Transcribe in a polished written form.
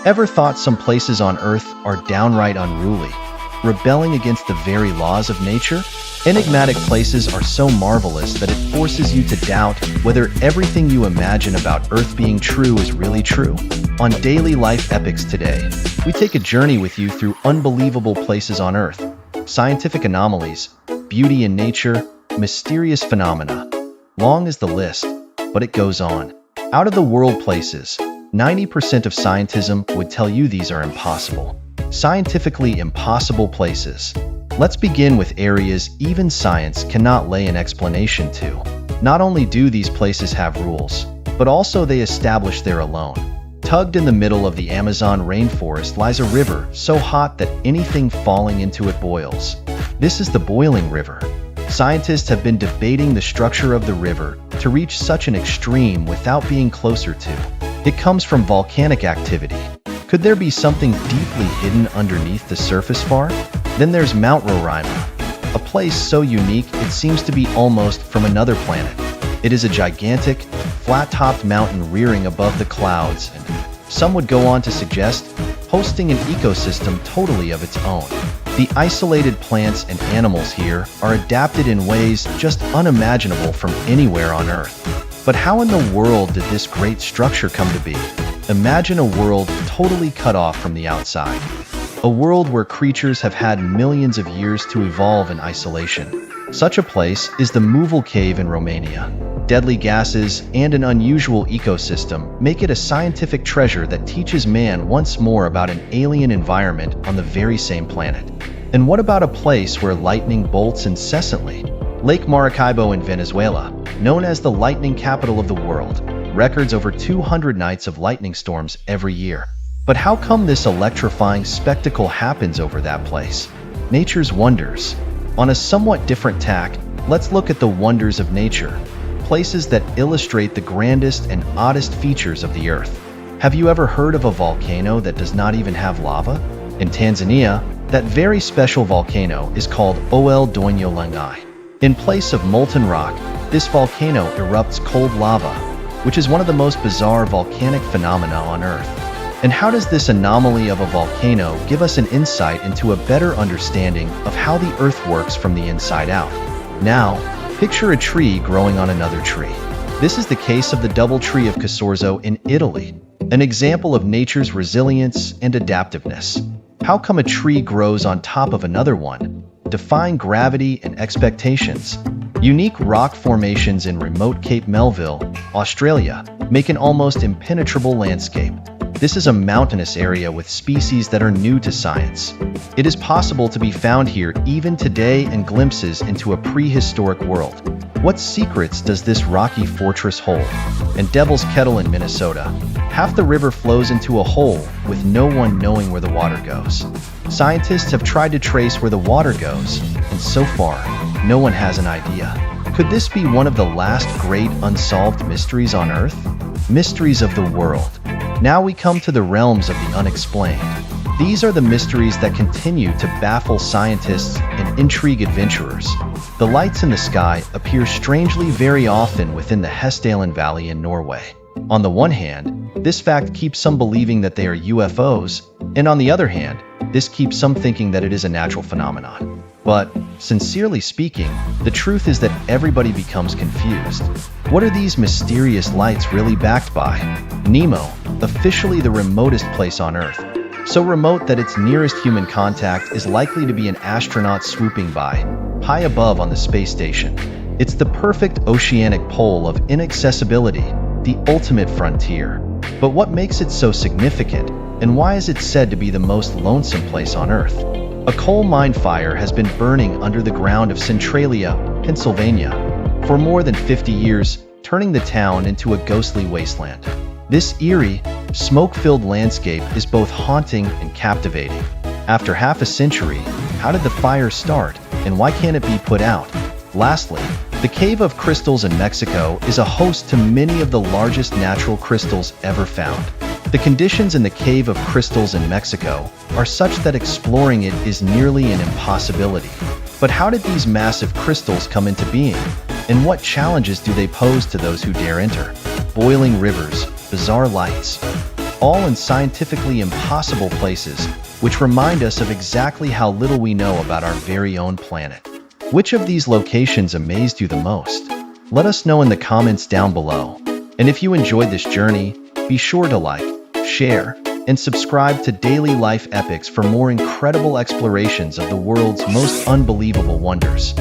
Ever thought some places on Earth are downright unruly, rebelling against the very laws of nature? Enigmatic places are so marvelous that it forces you to doubt whether everything you imagine about Earth being true is really true. On Daily Life Epics today, we take a journey with you through unbelievable places on Earth, scientific anomalies, beauty in nature, mysterious phenomena. Long is the list, but it goes on. Out-of-the-world places. 90% of scientism would tell you these are impossible. Scientifically impossible places. Let's begin with areas even science cannot lay an explanation to. Not only do these places have rules, but also they establish there alone. Tucked in the middle of the Amazon rainforest lies a river so hot that anything falling into it boils. This is the Boiling River. Scientists have been debating the structure of the river to reach such an extreme without being closer to. It comes from volcanic activity. Could there be something deeply hidden underneath the surface far? Then there's Mount Roraima, a place so unique it seems to be almost from another planet. It is a gigantic, flat-topped mountain rearing above the clouds, and some would go on to suggest hosting an ecosystem totally of its own. The isolated plants and animals here are adapted in ways just unimaginable from anywhere on Earth. But how in the world did this great structure come to be? Imagine a world totally cut off from the outside. A world where creatures have had millions of years to evolve in isolation. Such a place is the Muval Cave in Romania. Deadly gases and an unusual ecosystem make it a scientific treasure that teaches man once more about an alien environment on the very same planet. And what about a place where lightning bolts incessantly? Lake Maracaibo in Venezuela, known as the lightning capital of the world, records over 200 nights of lightning storms every year. But how come this electrifying spectacle happens over that place? Nature's wonders. On a somewhat different tack, let's look at the wonders of nature, places that illustrate the grandest and oddest features of the Earth. Have you ever heard of a volcano that does not even have lava? In Tanzania, that very special volcano is called Ol Doinyo Lengai. In place of molten rock, this volcano erupts cold lava, which is one of the most bizarre volcanic phenomena on Earth. And how does this anomaly of a volcano give us an insight into a better understanding of how the Earth works from the inside out? Now, picture a tree growing on another tree. This is the case of the double tree of Casorzo in Italy, an example of nature's resilience and adaptiveness. How come a tree grows on top of another one? Defying gravity and expectations. Unique rock formations in remote Cape Melville, Australia, make an almost impenetrable landscape. This is a mountainous area with species that are new to science. It is possible to be found here even today, and glimpses into a prehistoric world. What secrets does this rocky fortress hold? And Devil's Kettle in Minnesota. Half the river flows into a hole with no one knowing where the water goes. Scientists have tried to trace where the water goes, and so far, no one has an idea. Could this be one of the last great unsolved mysteries on Earth? Mysteries of the world. Now we come to the realms of the unexplained. These are the mysteries that continue to baffle scientists and intrigue adventurers. The lights in the sky appear strangely very often within the Hessdalen Valley in Norway. On the one hand, this fact keeps some believing that they are UFOs, and on the other hand, this keeps some thinking that it is a natural phenomenon. But, sincerely speaking, the truth is that everybody becomes confused. What are these mysterious lights really backed by? Nemo, officially the remotest place on Earth. So remote that its nearest human contact is likely to be an astronaut swooping by, high above on the space station. It's the perfect oceanic pole of inaccessibility, the ultimate frontier. But what makes it so significant, and why is it said to be the most lonesome place on Earth? A coal mine fire has been burning under the ground of Centralia, Pennsylvania, for more than 50 years, turning the town into a ghostly wasteland. This eerie, smoke-filled landscape is both haunting and captivating. After half a century, how did the fire start, and why can't it be put out? Lastly, the Cave of Crystals in Mexico is a host to many of the largest natural crystals ever found. The conditions in the Cave of Crystals in Mexico are such that exploring it is nearly an impossibility. But how did these massive crystals come into being? And what challenges do they pose to those who dare enter? Boiling rivers, bizarre lights. all in scientifically impossible places, which remind us of exactly how little we know about our very own planet. Which of these locations amazed you the most? Let us know in the comments down below. And if you enjoyed this journey, be sure to like, share, and subscribe to Daily Life Epics for more incredible explorations of the world's most unbelievable wonders.